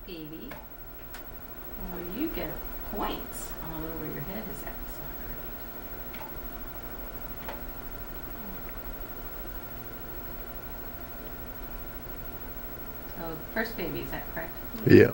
baby. Well, you get points all over your head. Is that so great? So, first baby, is that correct? Yeah.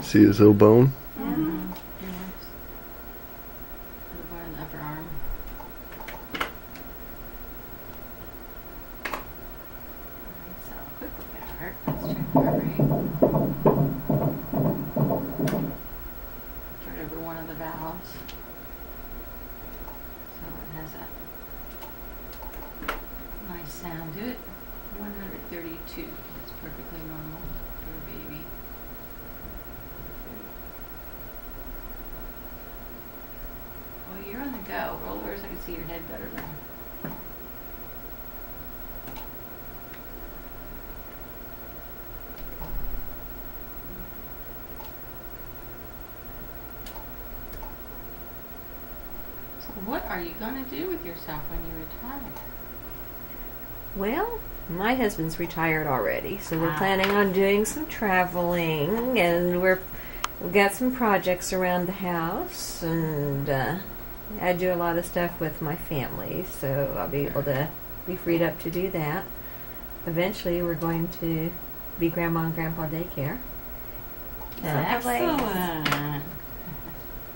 See his little bone? Mm-hmm. Yes. The bar in the upper arm. Alright, so quick look at heart. Let's check the heart rate. Right over one of the valves. So it has a nice sound to it. 132. That's perfectly normal for a baby. Well, you're on the go. Roll over so I can see your head better now. So what are you going to do with yourself when you retire? Well, my husband's retired already, so we're planning on doing some traveling, and we've got some projects around the house, and I do a lot of stuff with my family, so I'll be able to be freed up to do that. Eventually, we're going to be Grandma and Grandpa daycare. Excellent.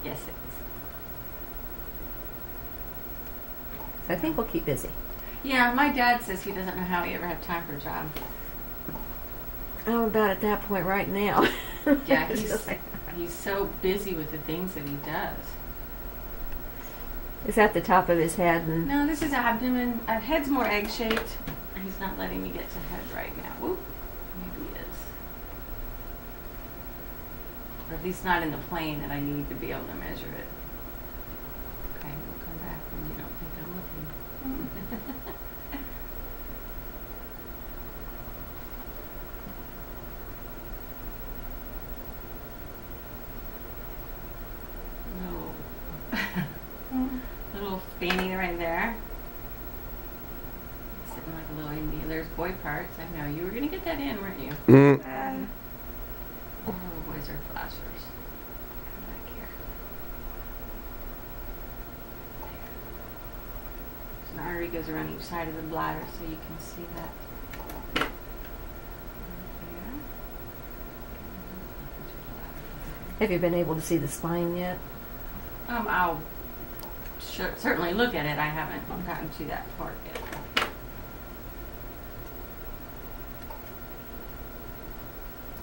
Yes, it is. So I think we'll keep busy. Yeah, my dad says he doesn't know how he ever had time for a job. I'm about at that point right now. Yeah, he's so busy with the things that he does. Is that the top of his head? And No, this is abdomen. Head's more egg-shaped. He's not letting me get to head right now. Whoop. Maybe he is. Or at least not in the plane that I need to be able to measure it. Okay, we'll come back when you don't think I'm looking. Little fanny right there. Sitting like a little Indian. There's boy parts. I know. You were going to get that in, weren't you? Mm. Oh, boys are flashers. Come back here. There. So an artery goes around each side of the bladder so you can see that. have you been able to see the spine yet? I'll certainly look at it. I haven't gotten to that part yet.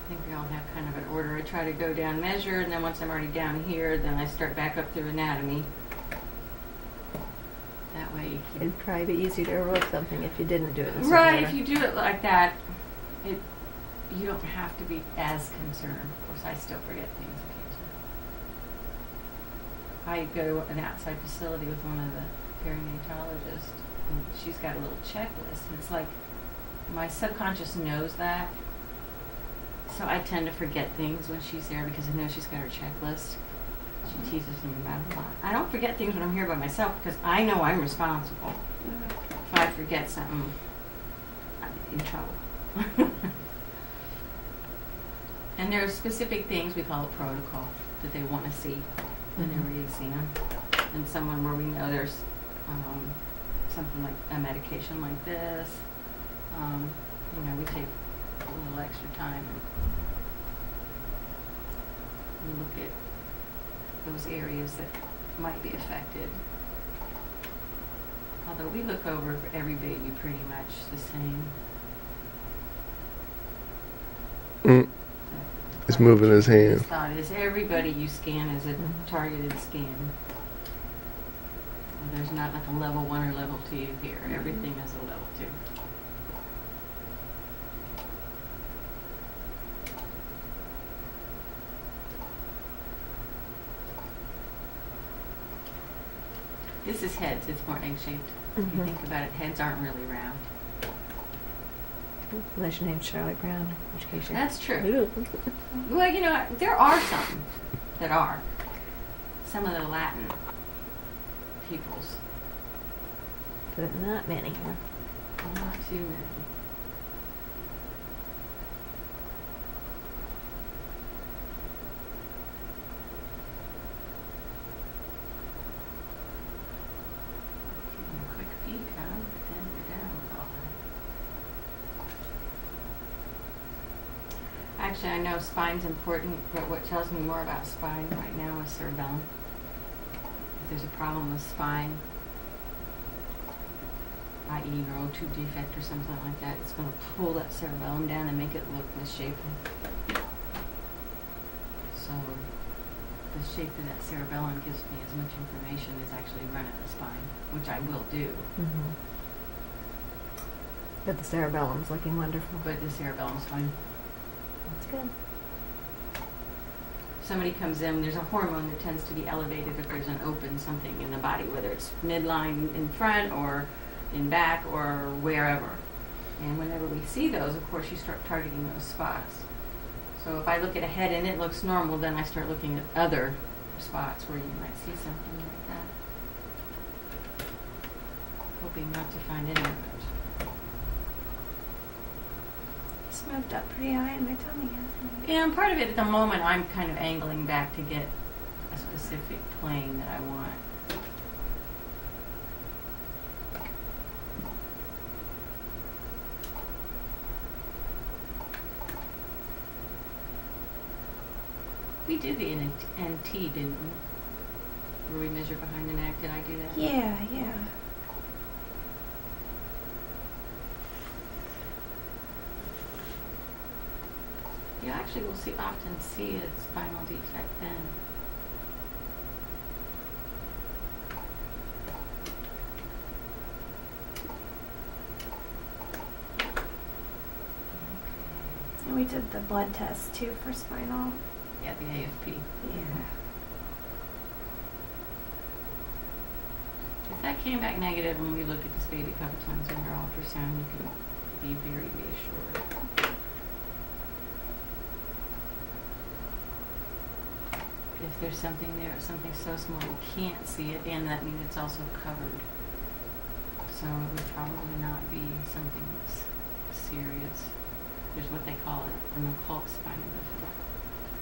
I think we all have kind of an order. I try to go down, measure, and then once I'm already down here, then I start back up through anatomy. That way you keep... It'd probably be easy to overlook something if you didn't do it in Right, if you do it like that, you don't have to be as concerned. Of course, I still forget things occasionally. I go to an outside facility with one of the perinatologists, and she's got a little checklist, and it's like my subconscious knows that, so I tend to forget things when she's there because I know she's got her checklist. She teases me about it a lot. I don't forget things when I'm here by myself because I know I'm responsible. If I forget something, I'm in trouble. And there are specific things we call a protocol that they want to see in every exam. And someone where we know there's something like a medication like this. We take a little extra time and look at those areas that might be affected. Although we look over for every baby pretty much the same. He's moving his hand. Thought is everybody you scan is a targeted scan. There's not like a level 1 or level 2 here. Everything is a level 2. This is heads. It's more egg-shaped. If you think about it, heads aren't really round. Unless your name's Charlie Brown, in which case you're... That's true. Well, you know, there are some that are. Some of the Latin peoples. But not many, huh? Not too many. Getting a quick peek, huh? Then we're down with all that. Actually, I know spine's important, but what tells me more about spine right now is cerebellum. If there's a problem with spine, i.e. neural tube defect or something like that, it's going to pull that cerebellum down and make it look misshapen. So the shape of that cerebellum gives me as much information as actually running the spine, which I will do. But the cerebellum's looking wonderful. But the cerebellum's fine. That's good. Somebody comes in, there's a hormone that tends to be elevated if there's an open something in the body, whether it's midline in front or in back or wherever. And whenever we see those, of course, you start targeting those spots. So if I look at a head and it looks normal, then I start looking at other spots where you might see something like that. Hoping not to find any of it. It's moved up pretty high in my tummy, hasn't it? And part of it at the moment, I'm kind of angling back to get a specific plane that I want. We did the NT, didn't we? Where we measure behind the neck. Did I do that? Yeah. You actually will often see a spinal defect then. And we did the blood test too for spinal. Yeah, the AFP. Yeah. If that came back negative when we look at this baby a couple times under ultrasound, you can be very reassured. If there's something there, something so small you can't see it, and that means it's also covered. So it would probably not be something that's serious. There's what they call it an occult spinal bifida,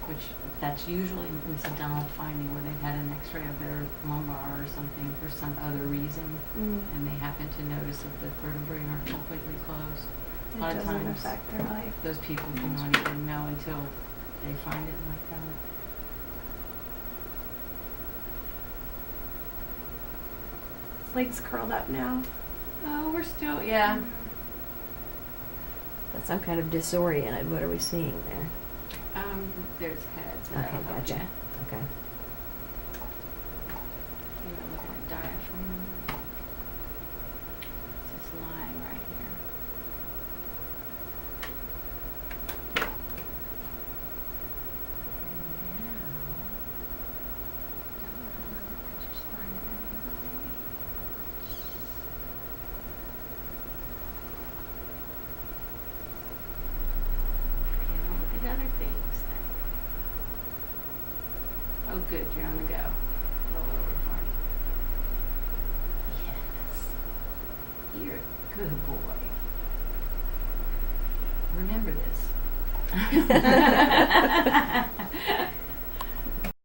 which that's usually an incidental finding where they've had an x-ray of their lumbar or something for some other reason, and they happen to notice that the vertebrae aren't completely closed. A lot It of doesn't times affect their life. those people do not even know until they find it like that. His legs curled up now. Oh, we're still, yeah. That's some kind of disoriented. What are we seeing there? There's heads. Okay, gotcha. Okay. You're looking at diaphragm. It's just lying right here. And now, don't look at your spine at any baby. Okay, now look at other things then. Oh, good, you're on the go. Roll over for me. Yes. You're a good boy. Remember this.